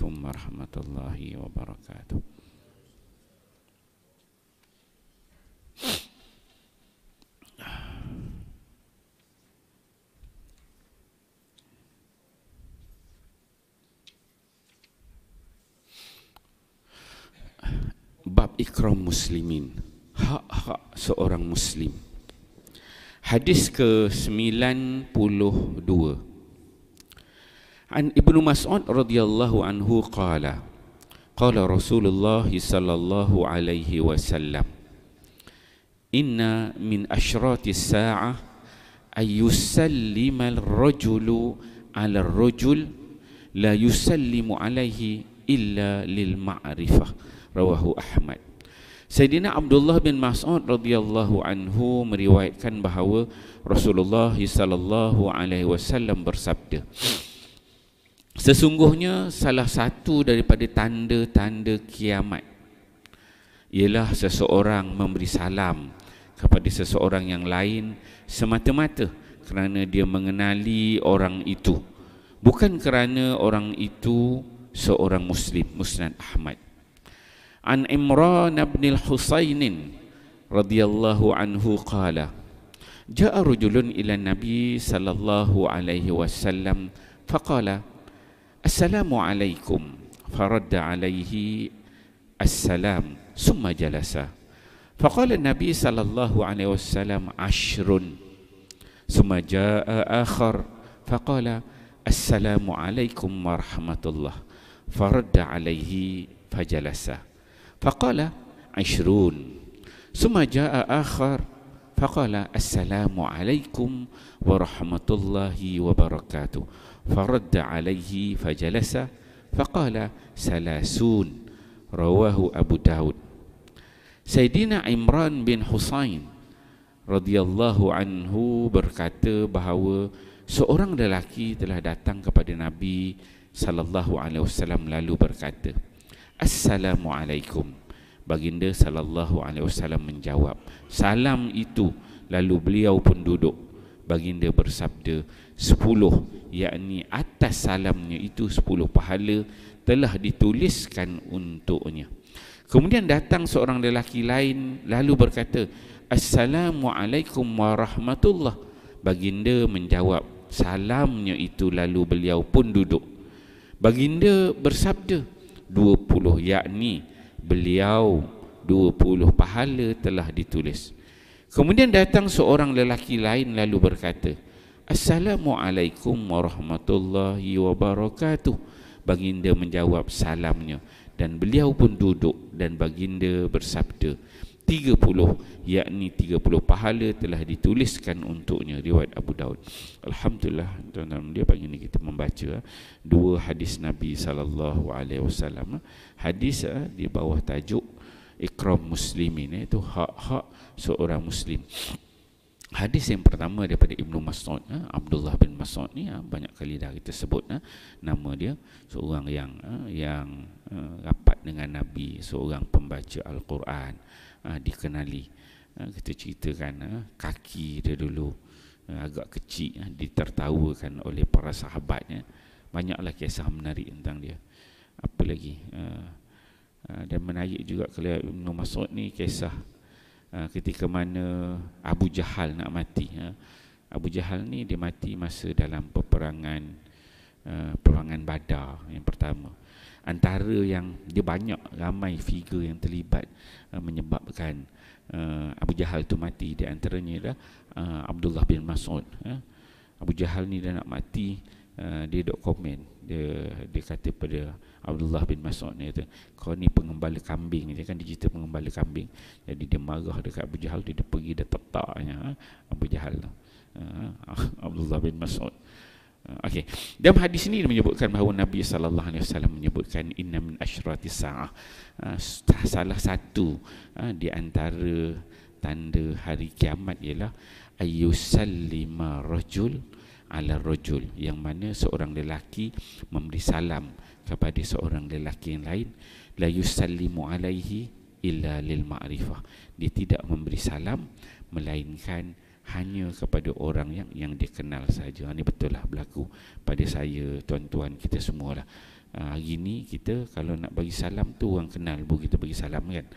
warahmatullahi wabarakatuh. Bab ikram muslimin, hak-hak seorang muslim. Hadis ke-92. An Ibnu Mas'ud radhiyallahu anhu qala Rasulullah sallallahu alaihi wasallam, inna min ashratis sa'ah ay yusallima ar-rajulu 'ala ar-rajul la yusallimu alaihi illa lil ma'rifah, rawahu Ahmad. Sayyidina Abdullah bin Mas'ud radhiyallahu anhu meriwayatkan bahawa Rasulullah sallallahu alaihi wasallam bersabda, sesungguhnya salah satu daripada tanda-tanda kiamat ialah seseorang memberi salam kepada seseorang yang lain semata-mata kerana dia mengenali orang itu, bukan kerana orang itu seorang muslim. Musnad Ahmad. An Imran bin al-Husayn radhiyallahu anhu qala ja'a rajulun ila Nabi sallallahu alaihi wasallam faqala assalamu alaikum, faradda alaihi assalam summa jalasa, faqala Nabi sallallahu alaihi wasallam ashrun, summa jaa akhar faqala assalamu alaikum warahmatullah, faradda alaihi fajalasa, faqala ashrun, summa jaa akhar faqala assalamu alaikum warahmatullahi wabarakatuh, faradda alaihi fajalasa, faqala salasun, rawahu Abu Daud. Sayyidina Imran bin Husayn radhiyallahu anhu berkata bahawa seorang lelaki telah datang kepada Nabi sallallahu alaihi wasallam lalu berkata, Assalamualaikum. Baginda sallallahu alaihi wasallam menjawab salam itu, lalu beliau pun duduk. Baginda bersabda 10, yakni atas salamnya itu 10 pahala telah dituliskan untuknya. Kemudian datang seorang lelaki lain lalu berkata, Assalamualaikum warahmatullah. Baginda menjawab salamnya itu, lalu beliau pun duduk. Baginda bersabda 20, yakni beliau 20 pahala telah ditulis. Kemudian datang seorang lelaki lain lalu berkata, Assalamualaikum warahmatullahi wabarakatuh. Baginda menjawab salamnya dan beliau pun duduk, dan baginda bersabda 30, yakni 30 pahala telah dituliskan untuknya. Riwayat Abu Daud. Alhamdulillah, tuan-tuan, dia pagi ni kita membaca dua hadis Nabi sallallahu alaihi wasallam. Hadis di bawah tajuk ikram muslimin, itu hak-hak seorang muslim. Hadis yang pertama daripada Ibnu Mas'ud, Abdullah bin Mas'ud ni banyak kali dah kita sebut nama dia, seorang yang rapat dengan Nabi, seorang pembaca Al-Quran, dikenali. Kita ceritakan kaki dia dulu agak kecil, ditertawakan oleh para sahabatnya. Banyaklah kisah menarik tentang dia. Apa lagi? Dan menarik juga kalau Ibnu Mas'ud ni kisah ketika mana Abu Jahal nak mati. Abu Jahal ni dia mati masa dalam peperangan Badar yang pertama. Antara yang dia banyak ramai figure yang terlibat menyebabkan Abu Jahal tu mati, di antaranya adalah Abdullah bin Mas'ud. Abu Jahal ni dia nak mati, dia dok komen, dia kata pada Abdullah bin Mas'ud ni, kata, kau ni pengembala kambing. Dia kan dicerita pengembala kambing. Jadi dia marah dekat Abu Jahal, dia pergi dia tetaknya Abu Jahal, Abdullah bin Mas'ud. Okey. Dalam hadis ini menyebutkan bahawa Nabi sallallahu alaihi wasallam menyebutkan inna min asyratis saah, salah satu di antara tanda hari kiamat ialah ayyusallima rajul ala rajul, yang mana seorang lelaki memberi salam kepada seorang lelaki yang lain, la yusallimu alaihi illa lil ma'rifah, dia tidak memberi salam melainkan hanya kepada orang yang dia kenal saja. Ini betul lah berlaku pada saya, tuan-tuan kita semualah. Hari ni kita kalau nak bagi salam tu orang kenal baru kita bagi salam kan.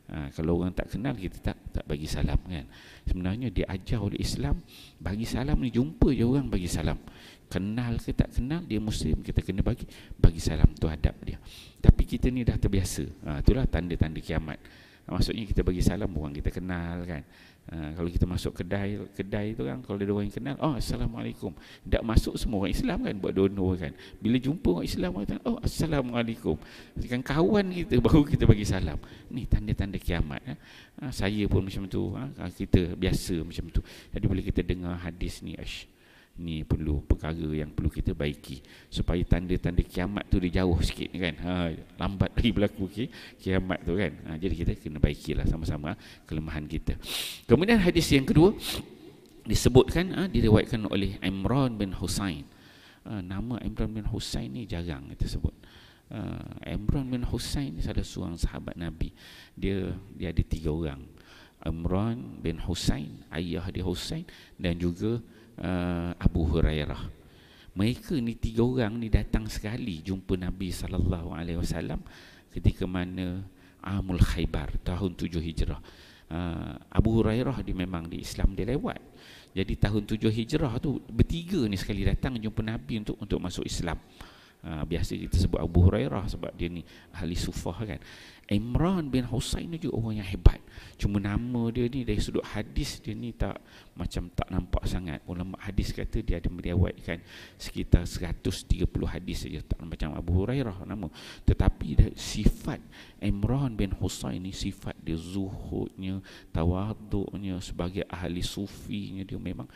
Kalau orang tak kenal kita tak bagi salam kan. Sebenarnya diajar oleh Islam, bagi salam ni jumpa je orang bagi salam. Kenal ke tak kenal, dia Muslim, kita kena bagi salam, tu adab dia. Tapi kita ni dah terbiasa. Itulah tanda-tanda kiamat. Maksudnya kita bagi salam orang kita kenal kan. Kalau kita masuk kedai tu kan, kalau ada orang yang kenal, Assalamualaikum. Tak masuk semua orang Islam kan, buat donor kan. Bila jumpa orang Islam, orang kata, Assalamualaikum. Kan kawan kita baru kita bagi salam. Ni tanda-tanda kiamat. Saya pun macam tu. Kita biasa macam tu. Jadi bila kita dengar hadis ni, ni perlu perkara yang perlu kita baiki supaya tanda-tanda kiamat tu dia jauh sikit kan. Lambat lagi berlaku kiamat tu kan. Jadi kita kena baikilah sama-sama kelemahan kita. Kemudian hadis yang kedua disebutkan, diriwayatkan oleh Imran bin Husain. Nama Imran bin Husain ni jarang kita sebut. Imran bin Husain ni salah seorang sahabat Nabi. Dia ada 3 orang. Imran bin Husain, ayah dia Husain, dan juga Abu Hurairah. Mereka ni 3 orang ni datang sekali jumpa Nabi SAW ketika mana Amul Khaybar tahun 7 Hijrah. Abu Hurairah dia memang di Islam dia lewat. Jadi tahun 7 Hijrah tu bertiga ni sekali datang jumpa Nabi untuk masuk Islam. Biasa kita sebut Abu Hurairah sebab dia ni ahli sufah kan. Imran bin Husain ni juga orang yang hebat. Cuma nama dia ni dari sudut hadis dia ni tak nampak sangat. Ulama hadis kata dia ada meriwayatkan sekitar 130 hadis saja, tak macam Abu Hurairah nama. Tetapi dari sifat Imran bin Husain ni, sifat dia zuhudnya, tawaduknya, sebagai ahli sufinya, dia memang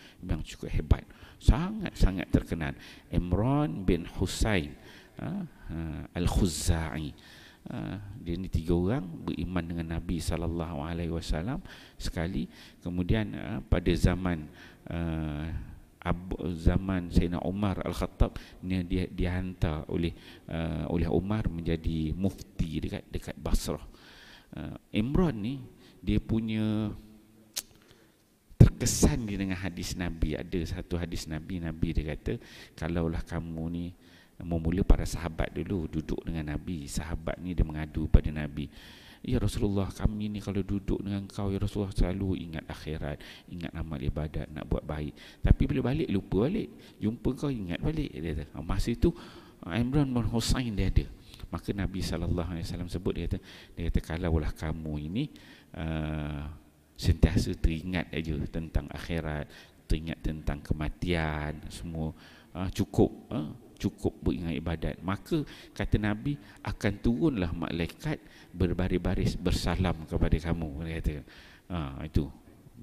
cukup hebat. Sangat-sangat terkenal. Imran bin Husain Al-Khuzai. Dia ni 3 orang beriman dengan Nabi SAW sekali. Kemudian pada zaman Sayyidina Umar Al-Khattab, dia dihantar oleh Umar menjadi mufti dekat Basrah. Imran ni dia punya terkesan dia dengan hadis Nabi. Ada satu hadis Nabi dia kata, kalaulah kamu ni memula para sahabat dulu duduk dengan Nabi. Sahabat ni dia mengadu pada Nabi, ya Rasulullah, kami ni kalau duduk dengan kau ya Rasulullah selalu ingat akhirat, ingat amal ibadat, nak buat baik. Tapi bila balik lupa balik, jumpa kau ingat balik. Dia kata, masa itu Imran bin Husain dia ada. Maka Nabi SAW sebut, dia kata kalaulah kamu ini sentiasa teringat aja tentang akhirat, teringat tentang kematian, semua cukup beringat ibadat, maka kata Nabi akan turunlah malaikat berbaris-baris bersalam kepada kamu. Dia kata itu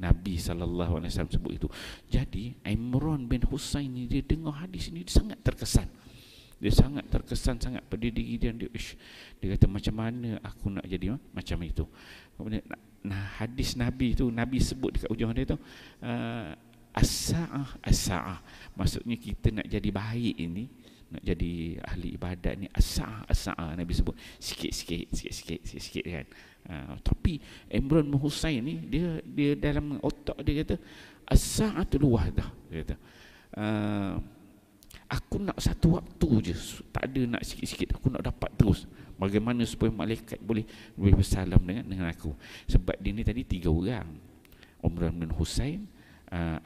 Nabi SAW sebut itu. Jadi Imran bin Husain ni, dia dengar hadis ni, dia sangat terkesan. Dia sangat terkesan sangat pada diri dia. Dia kata, macam mana aku nak jadi macam itu. Kemudian hadis Nabi tu, Nabi sebut dekat ujung dia tu, as-sa'ah. Maksudnya kita nak jadi baik ini, nak jadi ahli ibadat ni, as-sa'ah. Nabi sebut sikit-sikit kan. Tapi Imran bin Husain ni, dia dalam otak dia kata, as-sa'atul wahdah. Dia kata, aku nak satu waktu je, tak ada nak sikit-sikit, aku nak dapat terus. Bagaimana supaya malaikat boleh bersalam dengan aku. Sebab dia ni tadi 3 orang, Imran bin Husain,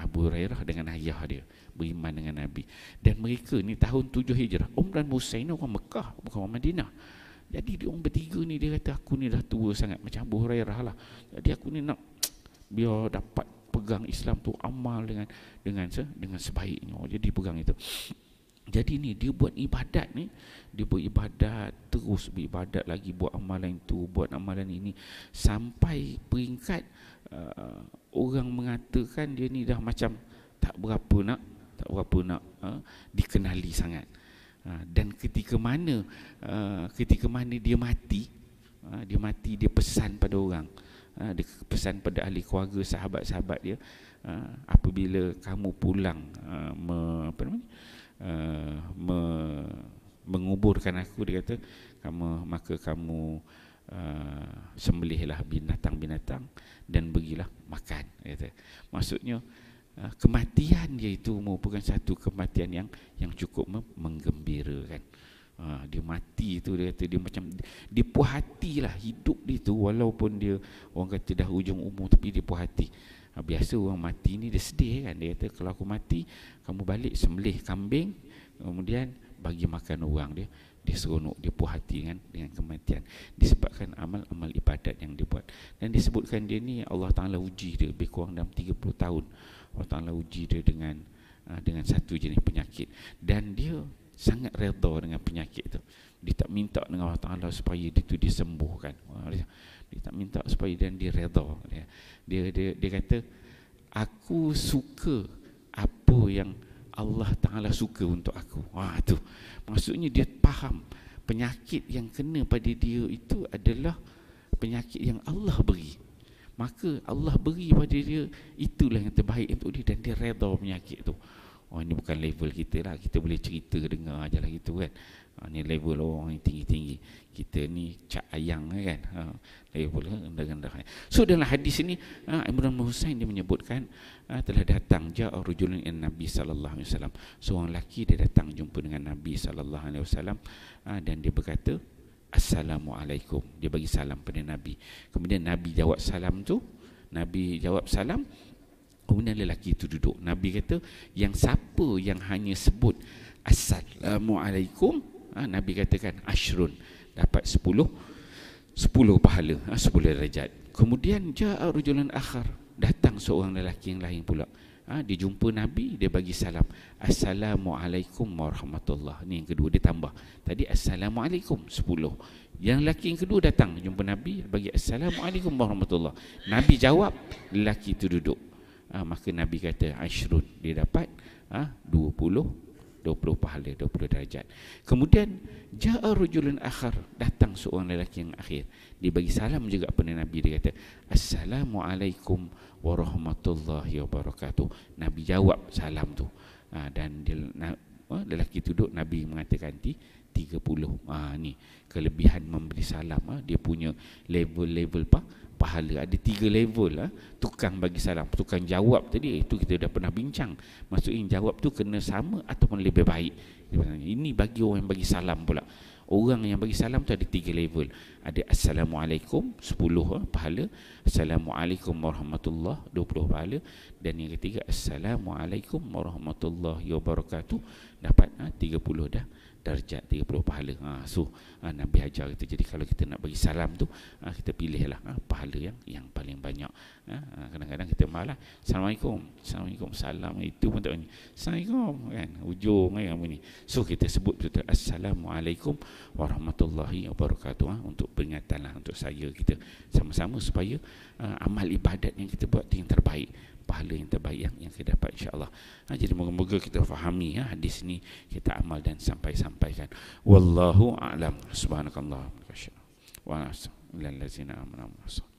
Abu Hurairah dengan ayah dia beriman dengan Nabi. Dan mereka ni tahun 7 Hijrah. Imran bin Husain ni orang Mekah, bukan orang Madinah. Jadi dia orang bertiga ni, dia kata, aku ni dah tua sangat, macam Abu Hurairah lah. Jadi aku ni nak biar dapat pegang Islam tu, amal dengan sebaiknya. Jadi pegang itu. Jadi ni dia buat ibadat ni, dia beribadat, terus beribadat lagi, buat amalan itu, buat amalan ini, sampai peringkat orang mengatakan dia ni dah macam tak berapa nak dikenali sangat. Dan ketika mana dia mati, dia pesan pada orang, dia pesan pada ahli keluarga, sahabat-sahabat dia, apabila kamu pulang menguburkan aku, dia kata, maka kamu sembelihlah binatang-binatang dan bagilah makan. Dia kata, maksudnya kematian dia itu merupakan satu kematian yang cukup menggembirakan. Dia mati tu, dia kata dia macam dia puas hatilah hidup dia tu, walaupun dia orang kata dah hujung umur, tapi dia puas hati. Biasa orang mati ni dia sedih kan, dia kata kalau aku mati kamu balik sembelih kambing, kemudian bagi makan orang. Dia seronok, dia puas hati kan dengan kematian, disebabkan amal-amal ibadat yang dia buat. Dan disebutkan dia ni Allah Ta'ala uji dia lebih kurang dalam 30 tahun. Allah Ta'ala uji dia dengan satu jenis penyakit, dan dia sangat redha dengan penyakit tu. Dia tak minta dengan Allah Ta'ala supaya dia tu disembuhkan. Dia tak minta supaya, dan dia redha. Dia kata, aku suka apa yang Allah Ta'ala suka untuk aku. Tu maksudnya dia faham penyakit yang kena pada dia itu adalah penyakit yang Allah beri. Maka Allah beri pada dia, itulah yang terbaik untuk dia, dan dia redha penyakit tu. Ini bukan level kita lah, kita boleh cerita dengar je lah gitu kan. Ni level orang yang tinggi-tinggi, kita ni cak ayang kan, level rendah-rendah. So dalam hadis ini Imran bin Husain dia menyebutkan telah datang ja'a rajulun ila Nabi sallallahu alaihi wasallam, seorang lelaki dia datang jumpa dengan Nabi sallallahu alaihi wasallam, dan dia berkata assalamualaikum, dia bagi salam pada Nabi. Kemudian Nabi jawab salam tu, Nabi jawab salam, kemudian lelaki itu duduk. Nabi kata, yang siapa yang hanya sebut assalamualaikum, Nabi katakan ashrun, dapat 10 pahala, 10 darajat. Kemudian ja'a rajulun akhar, datang seorang lelaki yang lain pula. Dia jumpa Nabi, dia bagi salam assalamualaikum warahmatullahi. Ni yang kedua, dia tambah. Tadi assalamualaikum 10. Yang lelaki yang kedua datang jumpa Nabi, bagi assalamualaikum warahmatullahi. Nabi jawab, lelaki itu duduk. Maka Nabi kata ashrun, dia dapat 20 pahala, 20 darajat. Kemudian ja'a rajulun akhar, datang seorang lelaki yang akhir, dia bagi salam juga kepada Nabi, dia kata assalamualaikum warahmatullahi wabarakatuh. Nabi jawab salam tu, dan dia, lelaki duduk, Nabi mengatakan 30. Ni kelebihan memberi salam. Dia punya level-level pahala, ada 3 level. Tukang bagi salam, tukang jawab tadi itu kita dah pernah bincang, maksudnya jawab tu kena sama ataupun lebih baik. Ini bagi orang yang bagi salam pula. Orang yang bagi salam tu ada 3 level. Ada assalamualaikum 10 pahala, assalamualaikum warahmatullahi 20 pahala, dan yang ketiga assalamualaikum warahmatullahi wabarakatuh, dapat 30 dah darjat, 30 pahala. Nabi ajar kita. Jadi kalau kita nak bagi salam tu, kita pilihlah pahala yang paling banyak. Kadang-kadang kita malah assalamualaikum, salam itu pun tak banyak, assalamualaikum kan, ujung kan apa ni. So kita sebut betul assalamualaikum warahmatullahi wabarakatuh, untuk peringatanlah untuk saya, kita sama-sama supaya amal ibadat yang kita buat yang terbaik, pahala yang terbaik yang kita dapat insya-Allah. Jadi moga-moga kita fahami hadis ni, kita amal dan sampaikan. Wallahu a'lam. Subhanakallah wa bihamdika wa la ilaha illa anta astaghfiruka wa atubu ilaik.